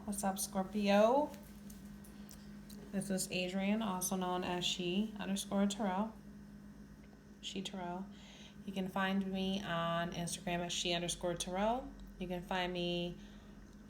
What's up, Scorpio? This is Adrian, also known as she_Tarot. She Tarot. You can find me on Instagram at she_Tarot. You can find me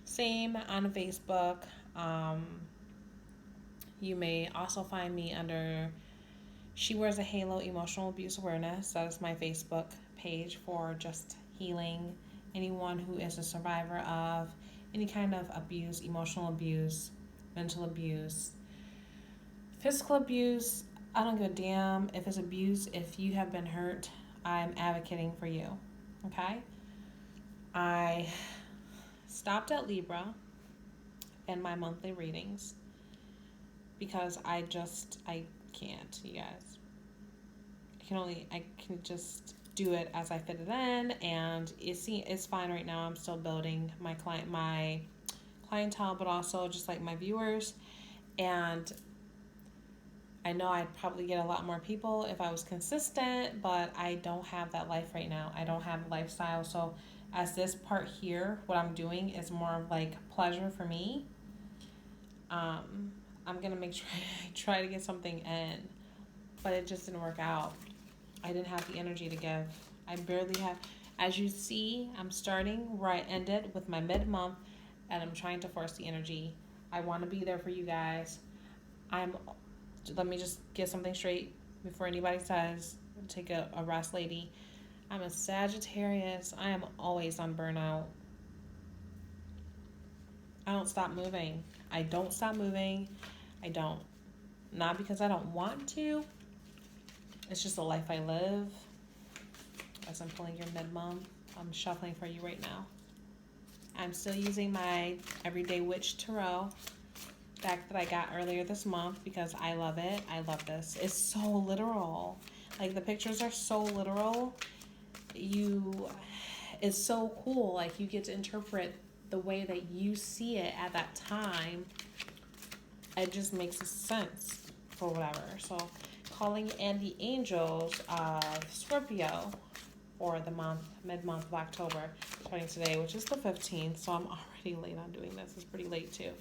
same on Facebook. You may also find me under She Wears a Halo Emotional Abuse Awareness. That is my Facebook page for just healing anyone who is a survivor of any kind of abuse, emotional abuse, mental abuse, physical abuse. I don't give a damn if it's abuse. If you have been hurt, I'm advocating for you. Okay? I stopped at Libra in my monthly readings because I can't, you guys. I can just do it as I fit it in, and it's fine right now. I'm still building my clientele, but also just like my viewers. And I know I'd probably get a lot more people if I was consistent, but I don't have that life right now. I don't have a lifestyle. So as this part here, what I'm doing is more of like pleasure for me. I'm going to make sure I try to get something in, but it just didn't work out. I didn't have the energy to give. I barely have. As you see, I'm starting where I ended with my mid-month, and I'm trying to force the energy. I want to be there for you guys. Let me just get something straight before anybody says, take a rest, lady. I'm a Sagittarius. I am always on burnout. I don't stop moving. I don't. Not because I don't want to. It's just the life I live. As I'm pulling your mid-month, I'm shuffling for you right now. I'm still using my Everyday Witch Tarot deck that I got earlier this month because I love it. I love this. It's so literal. Like, the pictures are so literal. It's so cool. Like, you get to interpret the way that you see it at that time. It just makes sense for whatever. So, calling in the angels of Scorpio for the mid-month of October, starting today, which is the 15th. So I'm already late on doing this. It's pretty late too.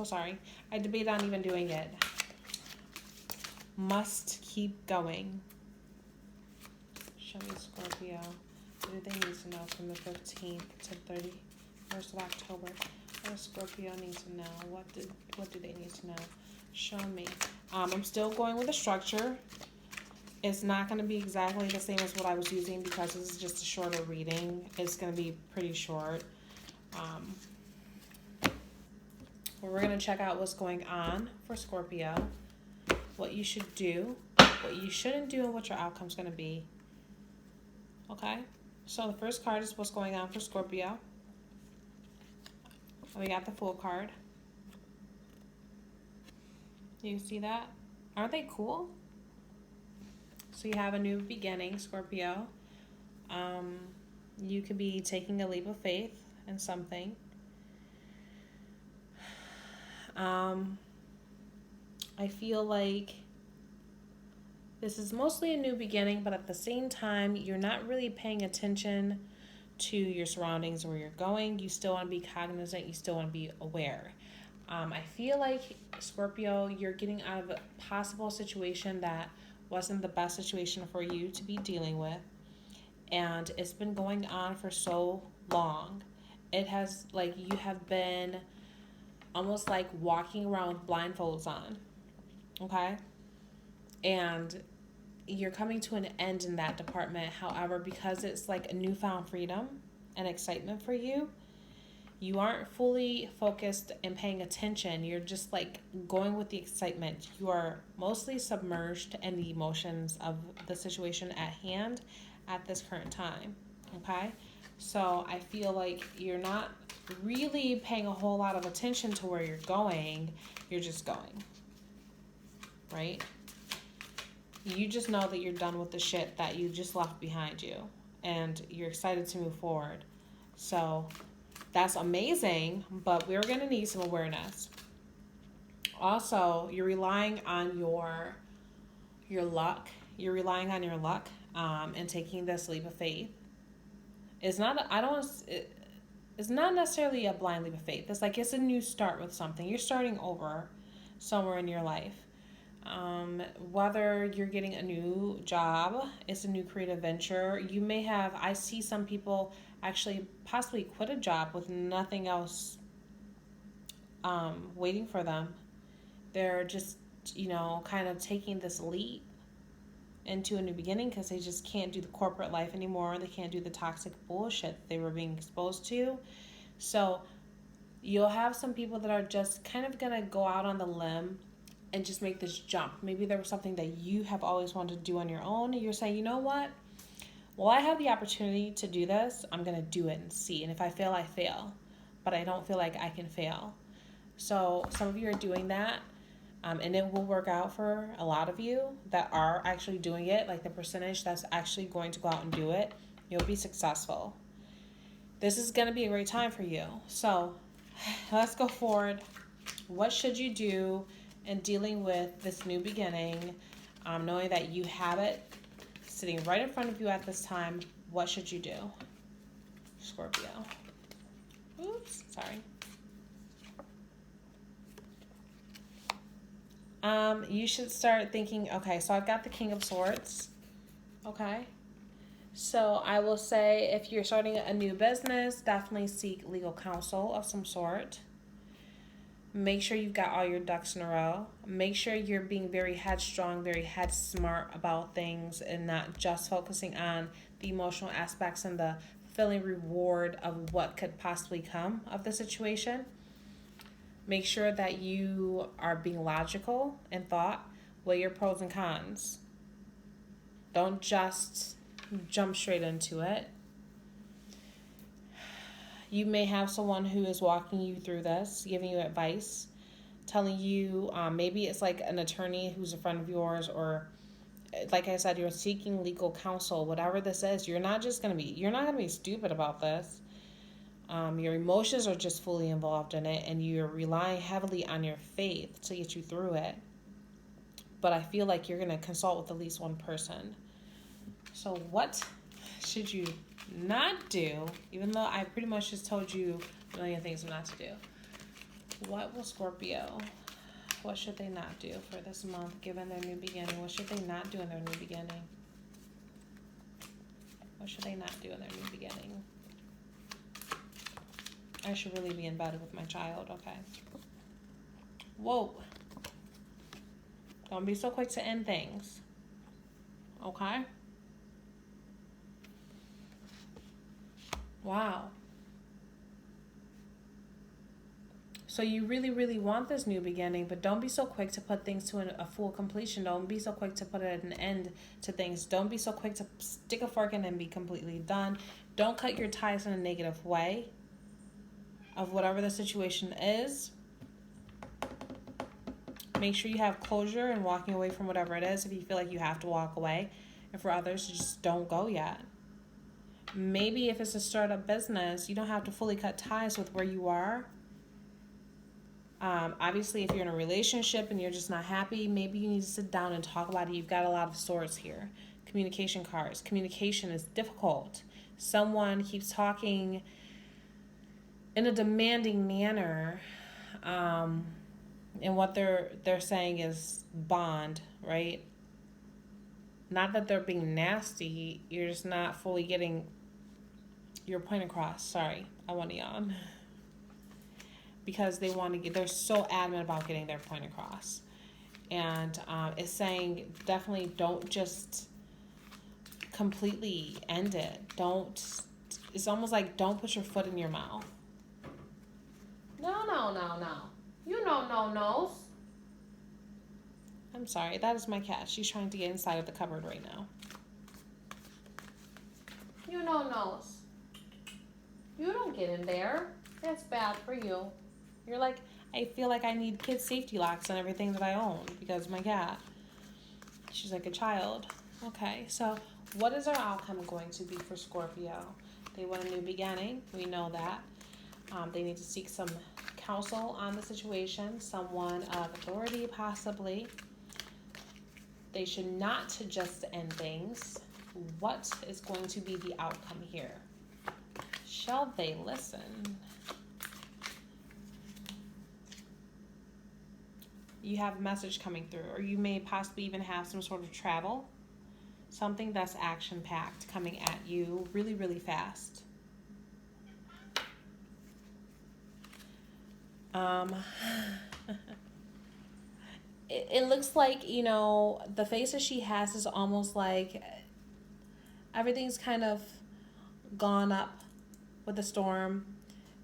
Sorry. I debated on even doing it. Must keep going. Show me Scorpio. What do they need to know from the 15th to 31st of October? What does Scorpio need to know? What do they need to know? Show me. I'm still going with the structure. It's not going to be exactly the same as what I was using because this is just a shorter reading. It's going to be pretty short. We're going to check out what's going on for Scorpio, what you should do, what you shouldn't do, and what your outcome's going to be. Okay? So the first card is what's going on for Scorpio. We got the Fool card. You see that? Aren't they cool? So you have a new beginning, Scorpio. You could be taking a leap of faith in something. I feel like this is mostly a new beginning, but at the same time, you're not really paying attention to your surroundings, where you're going. You still want to be cognizant. You still want to be aware. I feel like, Scorpio, you're getting out of a possible situation that wasn't the best situation for you to be dealing with. And it's been going on for so long. It has, like, you have been almost like walking around with blindfolds on. Okay? And you're coming to an end in that department. However, because it's like a newfound freedom and excitement for you, you aren't fully focused and paying attention. You're just like going with the excitement. You are mostly submerged in the emotions of the situation at hand at this current time. Okay? So I feel like you're not really paying a whole lot of attention to where you're going. You're just going. Right? You just know that you're done with the shit that you just left behind you. And you're excited to move forward. So that's amazing, but we're going to need some awareness. Also, you're relying on your luck. You're relying on your luck. and taking this leap of faith. It's not, it's not necessarily a blind leap of faith. It's like it's a new start with something. You're starting over somewhere in your life. Whether you're getting a new job, it's a new creative venture. You may have, I see some people actually possibly quit a job with nothing else waiting for them. They're just, kind of taking this leap into a new beginning because they just can't do the corporate life anymore. They can't do the toxic bullshit they were being exposed to. So you'll have some people that are just kind of going to go out on the limb and just make this jump. Maybe there was something that you have always wanted to do on your own, and you're saying, you know what? Well, I have the opportunity to do this. I'm going to do it and see. And if I fail, I fail. But I don't feel like I can fail. So some of you are doing that, and it will work out for a lot of you that are actually doing it, like the percentage that's actually going to go out and do it. You'll be successful. This is going to be a great time for you. So let's go forward. What should you do in dealing with this new beginning, knowing that you have it sitting right in front of you at this time? What should you do, Scorpio? Oops, sorry. You should start thinking, okay, so I've got the King of Swords, okay? So I will say if you're starting a new business, definitely seek legal counsel of some sort. Make sure you've got all your ducks in a row. Make sure you're being very headstrong, very head smart about things and not just focusing on the emotional aspects and the feeling reward of what could possibly come of the situation. Make sure that you are being logical in thought. Weigh your pros and cons. Don't just jump straight into it. You may have someone who is walking you through this, giving you advice, telling you, maybe it's like an attorney who's a friend of yours, or like I said, you're seeking legal counsel. Whatever this is, you're not going to be stupid about this. Your emotions are just fully involved in it, and you're relying heavily on your faith to get you through it. But I feel like you're going to consult with at least one person. So what should you not do, even though I pretty much just told you a million things not to do? What will Scorpio, what should they not do for this month, given their new beginning? What should they not do in their new beginning? What should they not do in their new beginning? I should really be in bed with my child. Okay. Whoa. Don't be so quick to end things. Okay? Wow. So you really, really want this new beginning, but don't be so quick to put things to a full completion. Don't be so quick to put an end to things. Don't be so quick to stick a fork in and be completely done. Don't cut your ties in a negative way of whatever the situation is. Make sure you have closure and walking away from whatever it is if you feel like you have to walk away. And for others, just don't go yet. Maybe if it's a startup business, you don't have to fully cut ties with where you are. Obviously, if you're in a relationship and you're just not happy, maybe you need to sit down and talk about it. You've got a lot of swords here. Communication cards. Communication is difficult. Someone keeps talking in a demanding manner, and what they're saying is bond, right? Not that they're being nasty, you're just not fully getting your point across. Sorry, I want to yawn. Because they're so adamant about getting their point across. And it's saying definitely don't just completely end it. It's almost like don't put your foot in your mouth. No. You know no-nos. I'm sorry, that is my cat. She's trying to get inside of the cupboard right now. You no-nos. You don't get in there. That's bad for you. You're like, I feel like I need kid safety locks on everything that I own because of my cat. She's like a child. Okay, so what is our outcome going to be for Scorpio? They want a new beginning. We know that. They need to seek some counsel on the situation, someone of authority possibly. They should not just end things what is going to be the outcome here? Shall they listen? You have a message coming through, or you may possibly even have some sort of travel, something that's action-packed coming at you really, really fast. It looks like, you know, the face that she has is almost like everything's kind of gone up with the storm.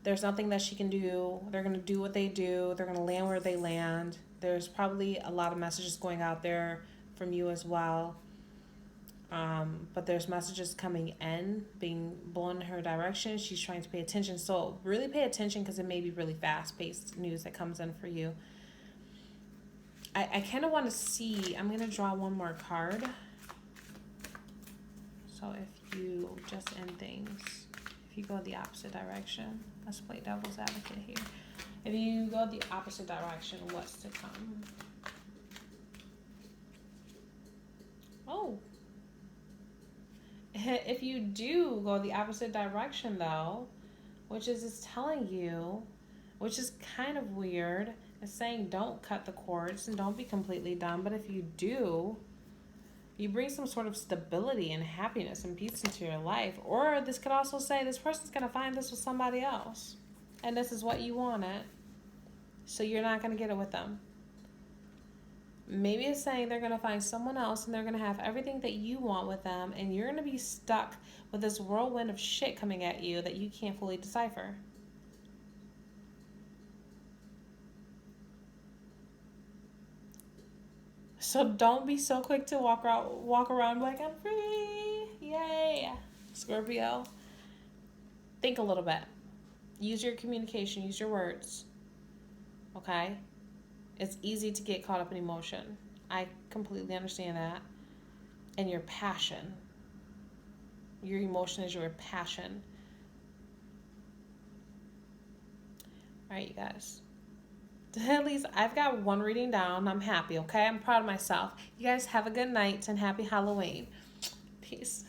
There's nothing that she can do. They're going to do what they do. They're going to land where they land. There's probably a lot of messages going out there from you as well. But there's messages coming in, being blown in her direction. She's trying to pay attention. So really pay attention, because it may be really fast-paced news that comes in for you. I kind of want to see, I'm going to draw one more card. So if you just end things, if you go the opposite direction, let's play devil's advocate here. If you go the opposite direction, what's to come? Oh. If you do go the opposite direction, though, which is it's telling you, which is kind of weird, it's saying don't cut the cords and don't be completely done. But if you do, you bring some sort of stability and happiness and peace into your life. Or this could also say this person's going to find this with somebody else, and this is what you wanted, so you're not going to get it with them. Maybe it's saying they're going to find someone else and they're going to have everything that you want with them, and you're going to be stuck with this whirlwind of shit coming at you that you can't fully decipher. So don't be so quick to walk around like, I'm free. Yay. Scorpio. Think a little bit. Use your communication. Use your words. Okay? It's easy to get caught up in emotion. I completely understand that. And your passion. Your emotion is your passion. All right, you guys. At least I've got one reading down. I'm happy, okay? I'm proud of myself. You guys have a good night and happy Halloween. Peace.